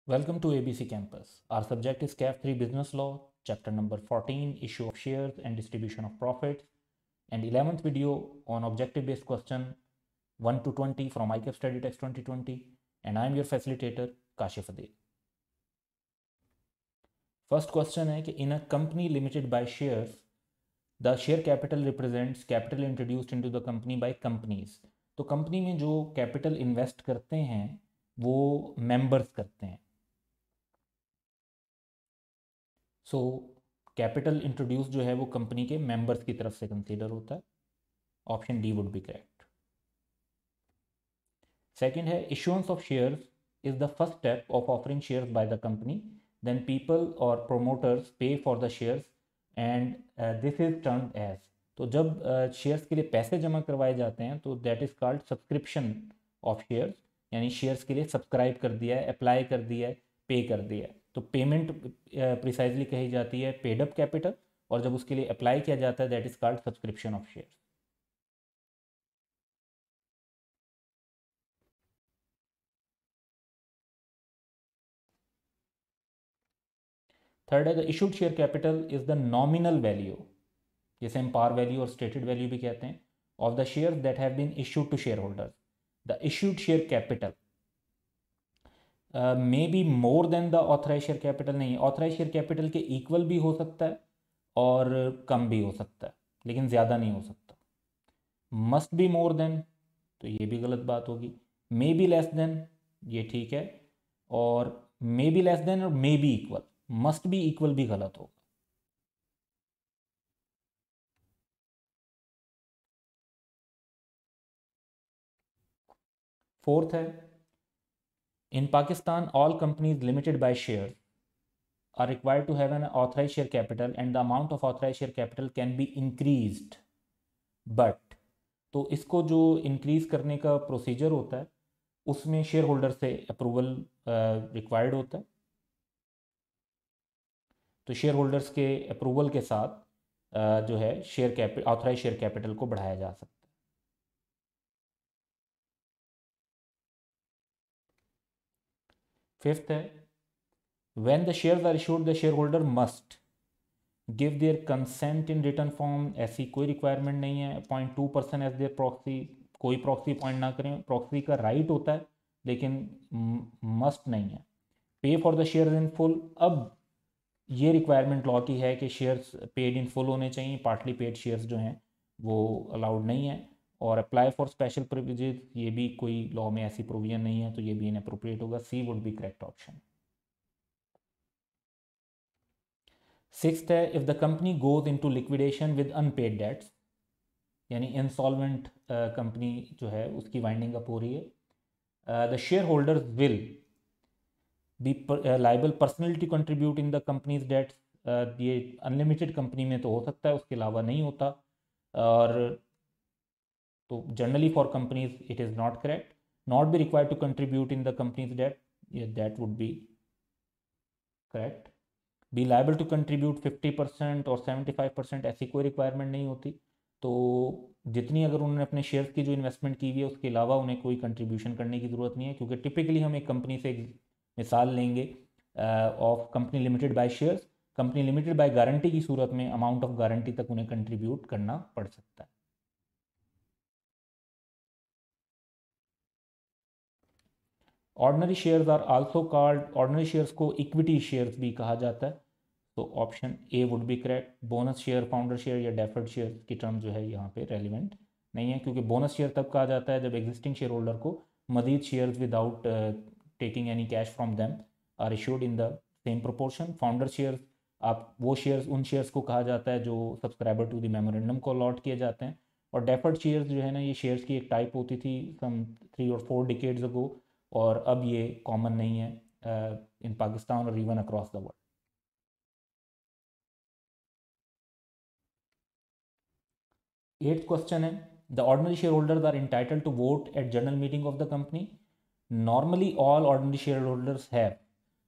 Welcome to ABC Campus. Our subject is CAF 3 Business Law, chapter number 14, issue of shares and distribution of profits, and 11th video on objective based question 1 to 20 from ICAF Study Text 2020. And I am your facilitator, Kashif Adil. First question है कि in a company limited by shares, the share capital represents capital introduced into the company by companies. तो company में जो capital invest करते हैं वो members करते हैं. सो कैपिटल इंट्रोड्यूस जो है वो कंपनी के मेंबर्स की तरफ से कंसीडर होता है. Option D would be correct. Second है issuance of shares is the first step of offering shares by the company, then people और promoters pay for the shares and this is termed as. तो जब shares के लिए पैसे जमा करवाए जाते हैं तो that is called subscription of shares, यानी शेयर्स के लिए सब्सक्राइब कर दिया है, अप्लाई कर दिया है, पे कर दिया है. तो पेमेंट प्रिसाइजली कही जाती है पेड अप कैपिटल, और जब उसके लिए अप्लाई किया जाता है that is called subscription of shares. Third है the issued share capital is the nominal value, जिसे हम पार वैल्यू और स्टेटेड वैल्यू भी कहते हैं, of the share that have been issued to share holders. The issued share capital may be more than the authorise share capital. नहीं, authorise share capital के equal भी हो सकता है और कम भी हो सकता है, लेकिन ज़्यादा नहीं हो सकता. मस्ट बी मोर देन, तो ये भी गलत बात होगी. मे बी लेस देन, ये ठीक है, और मे बी लेस देन और may be equal. Must be equal भी गलत होगा. फोर्थ है in Pakistan all companies limited by share are required to have an authorized share capital and the amount of authorized share capital can be increased but. तो इसको जो increase करने का procedure होता है उसमें शेयर होल्डर से अप्रूवल रिक्वायर्ड होता है. तो शेयर होल्डर्स के अप्रूवल के साथ जो है share capital, authorise share capital को बढ़ाया जा सकता है. फिफ्थ है when the shares are issued the shareholder must give their consent in return form. ऐसी कोई रिक्वायरमेंट नहीं है. अपॉइंट 2% एज देयर प्रॉक्सी, कोई प्रॉक्सी अपॉइंट ना करें. प्रॉक्सी का राइट होता है लेकिन मस्ट नहीं है. पे for the shares in full, अब ये रिक्वायरमेंट लॉ की है कि शेयर्स पेड इन फुल होने चाहिए. पार्टली पेड शेयर्स जो हैं वो अलाउड नहीं है. और अप्लाई फॉर स्पेशल प्रिविलेजेस, ये भी कोई लॉ में ऐसी प्रोविजन नहीं है, तो ये भी इनअप्रोप्रिएट होगा. C would be correct option. Sixth है if the company goes into liquidation with unpaid debts, यानी इंसॉल्वेंट कंपनी जो है उसकी वाइंडिंग अप हो रही है, the share holders will be liable personally to contribute in the company's debts. ये unlimited company में तो हो सकता है, उसके अलावा नहीं होता. और तो generally for companies it is not correct. Not be required to contribute in the companies debt, that would be correct. Be liable to contribute 50% और 75%, ऐसी कोई रिक्वायरमेंट नहीं होती. तो जितनी अगर उन्होंने अपने शेयर्स की जो इन्वेस्टमेंट की हुई है उसके अलावा उन्हें कोई कंट्रीब्यूशन करने की ज़रूरत नहीं है, क्योंकि टिपिकली हम एक कंपनी से एक मिसाल लेंगे of company limited by shares. Company limited by guarantee की सूरत में अमाउंट ऑफ गारंटी तक उन्हें कंट्रीब्यूट करना पड़ सकता है. Ordinary shares are also called, ordinary shares को इक्विटी शेयर्स भी कहा जाता है. तो option A would be correct. Bonus share, founder share या डेफर्ड शेयर की टर्म जो है यहाँ पे रेलिवेंट नहीं है, क्योंकि बोनस शेयर तब कहा जाता है जब एग्जिस्टिंग शेयर होल्डर को मजीद shares without taking any cash from them are issued in the same proportion. Founder shares, आप वो शेयर्स, उन शेयर्स को कहा जाता है जो सब्सक्राइबर टू द मेमोरेंडम को अलॉट किए जाते हैं. और डेफर्ड शेयर्स जो है ना, ये शेयर्स की एक टाइप होती थी सम 3 और 4 डिकेड्स अगो, और अब ये कॉमन नहीं है इन पाकिस्तान और even across the world. Eighth question है the ordinary share holders are entitled to vote at general meeting of the company. Normally all ordinary share holders have.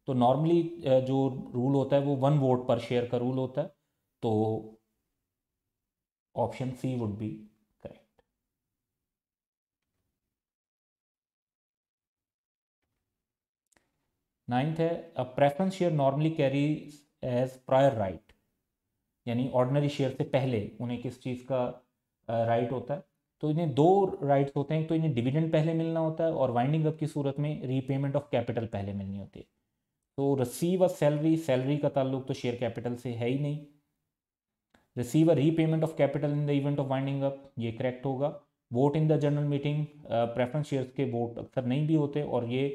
तो नॉर्मली जो रूल होता है वो 1 वोट पर शेयर का rule होता है. तो option C would be correct. 9th है a preference share normally carry as prior right, यानी ऑर्डिनरी शेयर से पहले उन्हें किस चीज़ का राइट होता है। तो इन्हें दो राइट्स होते हैं, तो इन्हें डिविडेंड पहले मिलना होता है और वाइंडिंग अप की सूरत में रीपेमेंट ऑफ कैपिटल पहले मिलनी होती है। तो रिसीव अ सैलरी, सैलरी का ताल्लुक तो शेयर कैपिटल से है ही नहीं। Receive a repayment of capital in the event of winding up, ये करेक्ट होगा। Vote in the general meeting, preference shares के वोट अक्सर नहीं भी होते और ये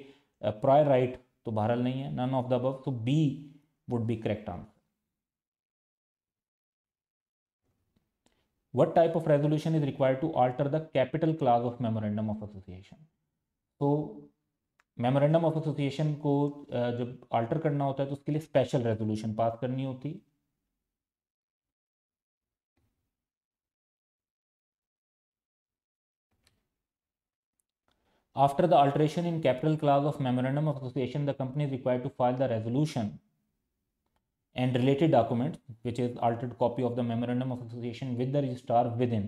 प्रायर राइट तो बहरहाल नहीं है, नन ऑफ द अबव, तो B would be correct answer. What type of resolution is required to alter the capital clause of memorandum of association? तो मेमोरेंडम ऑफ एसोसिएशन को जब अल्टर करना होता है तो उसके लिए स्पेशल रेजोल्यूशन पास करनी होती है। After the alteration in capital clause of memorandum of association, the company is required to file the resolution and related documents, which is altered copy of the memorandum of association with the registrar within।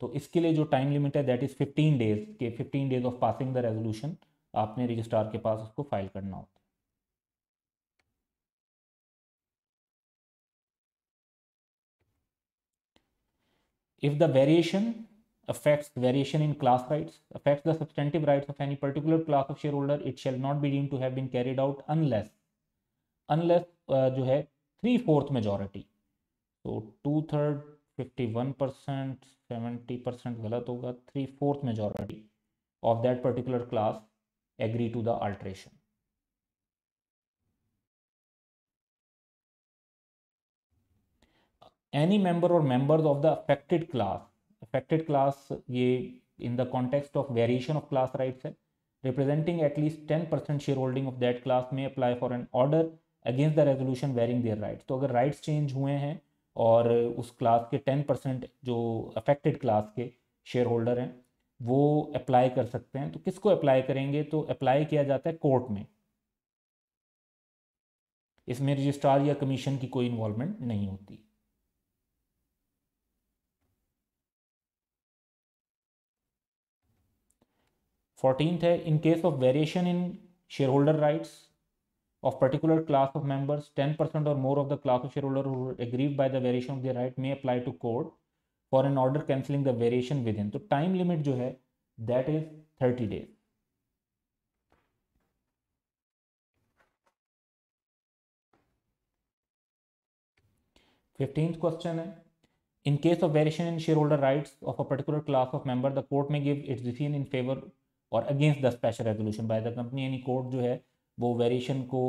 तो इसके लिए जो time limit है that is 15 days के, 15 days of passing the resolution आपने registrar के पास उसको file करना होता है। If the variation affects variation in class rights, affects the substantive rights of any particular class of shareholder, it shall not be deemed to have been carried out unless जो है 3/4 majority, तो 2/3 51%, 70% गलत होगा, 3/4 majority of that particular class agree to the alteration। Any member or members of the affected class ये in the context of variation of class rights है, representing at least 10% shareholding of that class may apply for an order against the resolution varying their rights। तो अगर rights change हुए हैं और उस class के 10% जो अफेक्टेड क्लास के शेयर होल्डर हैं वो अप्लाई कर सकते हैं। तो किसको अप्लाई करेंगे, तो अप्लाई किया जाता है कोर्ट में, इसमें रजिस्ट्रार या कमीशन की कोई इन्वॉल्वमेंट नहीं होती। 14th है in case of variation in share holder rights of particular class of members, 10% or more of the class of shareholder who are aggrieved by the variation of their right may apply to court for an order cancelling the variation within। तो time limit जो है that is 30 days। 15th question है in case of variation in shareholder rights of a particular class of member, the court may give its decision in favor or against the special resolution by the company। यानी court जो है वो variation को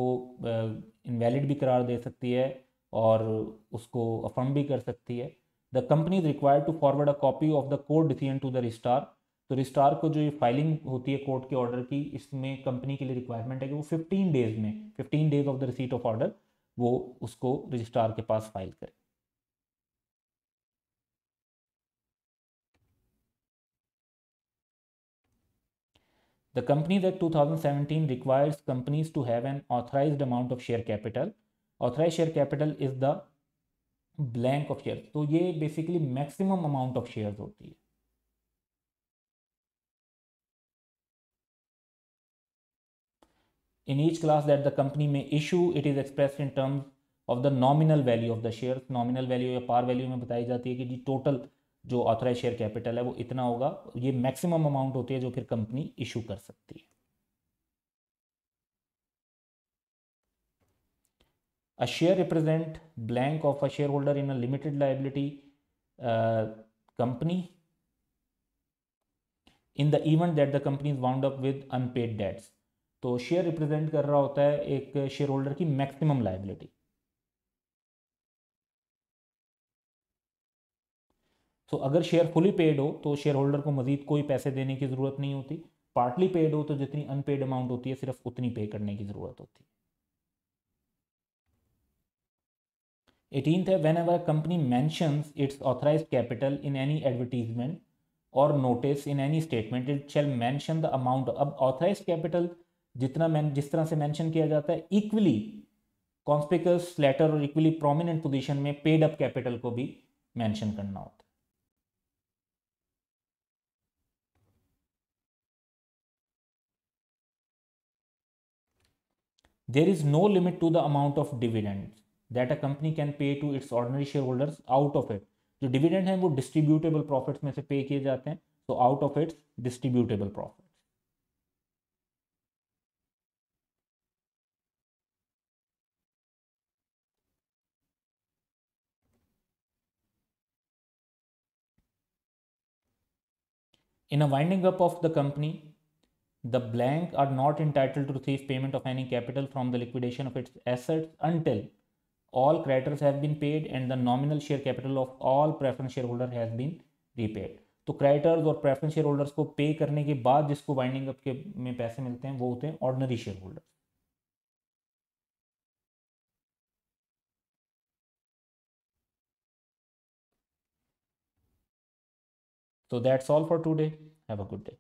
invalid भी करार दे सकती है और उसको अफर्म भी कर सकती है। The company is required to forward a copy of the court decision to the registrar. तो रजिस्ट्रार को जो ये फाइलिंग होती है कोर्ट के ऑर्डर की, इसमें कंपनी के लिए रिक्वायरमेंट है कि वो 15 डेज में, 15 days of the receipt of order वो उसको रजिस्ट्रार के पास फाइल करे। The Companies Act 2017 requires companies to have an authorized amount of share capital। Authorized share capital is the blank of shares। तो ये basically maximum amount of shares होती है। In each class that the company may issue, it is expressed in terms of the nominal value of the shares। nominal value या par value में बताई जाती है कि जी टोटल जो ऑथराइज शेयर कैपिटल है वो इतना होगा। ये मैक्सिमम अमाउंट होती है जो फिर कंपनी इशू कर सकती है। A share represent blank of a shareholder in a limited liability company in the event that the company is wound up with unpaid debts। तो शेयर रिप्रेजेंट कर रहा होता है एक शेयर होल्डर की मैक्सिमम लाइबिलिटी। तो अगर शेयर फुली पेड हो तो शेयर होल्डर को मजीद कोई पैसे देने की ज़रूरत नहीं होती। पार्टली पेड हो तो जितनी अनपेड अमाउंट होती है सिर्फ उतनी पे करने की ज़रूरत होती है। 18th है whenever company mentions its authorise capital in any advertisement और notice in any statement it shall mention the amount. अब ऑथराइज कैपिटल जिस तरह से मैंशन किया जाता है, इक्वली कॉन्स्पिकस लेटर और इक्वली प्रोमिनेंट पोजीशन में पेड अप कैपिटल को भी मैंशन करना होता है। there is no limit to the amount of dividends that a company can pay to its ordinary shareholders out of it. जो dividend है वो डिस्ट्रीब्यूटेबल प्रॉफिट्स में से पे किए जाते हैं, so out of its distributable profits. In a winding up of the company, the blank are not entitled to receive payment of any capital from the liquidation of its assets until all creditors have been paid and the nominal share capital of all preference shareholder has been repaid. तो creditors और preference share holders को पे करने के बाद जिसको winding up के में पैसे मिलते हैं वो होते हैं ordinary share holder. So that's all for today. Have a good day.